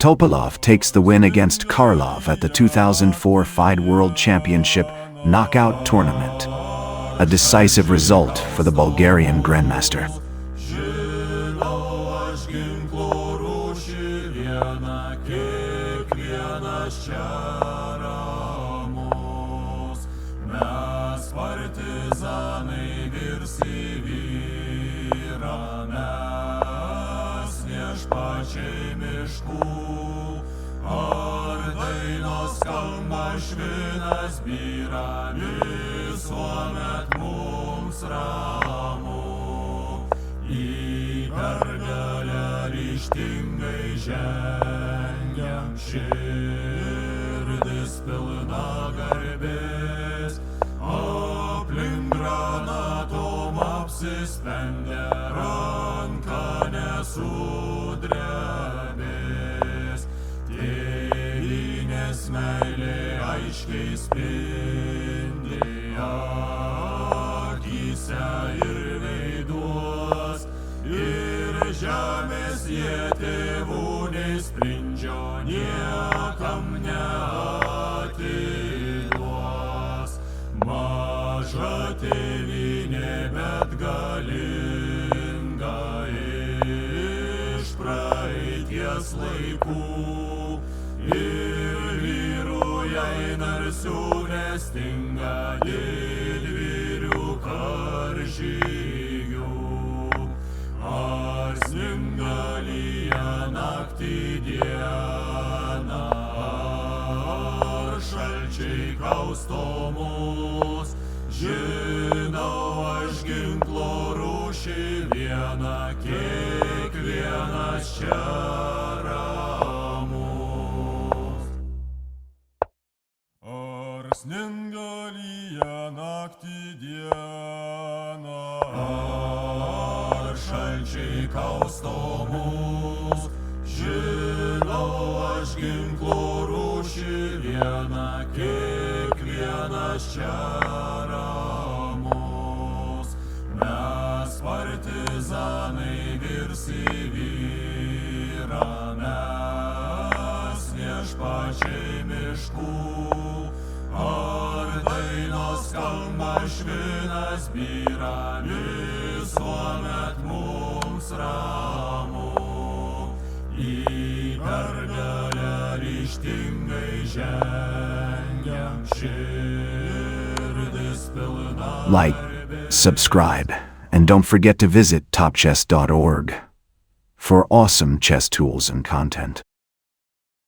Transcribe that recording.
Topalov takes the win against Karlov at the 2004 FIDE World Championship knockout tournament. A decisive result for the Bulgarian Grandmaster. Ar dainos skamba švinas byra, visuomet mums ramu. Į pergalę ryžtingai žengiam, širdis pilna garbės, aplink granatom apsispendę, ranka nesudrebės. Tėvynės meilė aiškiai spindi akyse ir veiduos, ir žemės jie tėvų nesprindžio niekam neatiduos. Maža tėvynė, bet galinga iš praeities laikų, ir vyrų jai narsių nestinga didvyrių karžygių. Ar sninga lyja naktį dieną, ar šalčiai kausto mus, žinau aš ginklo rūšį vieną, kiekvienas čia ramus. Ar sninga lyja naktį dieną, ar šalčiai kausto mus, žinau aš ginklo rūšį vieną, kiekvienas čia ramus. Mes partizanai virs į vyrą, mes viešpačiai miškų. Ar dainos skamba švinas byra, visuomet mums ramu. Į pergalę ryžtingai žengiam, širdis pilna. Like, subscribe, and don't forget to visit topchess.org for awesome chess tools and content.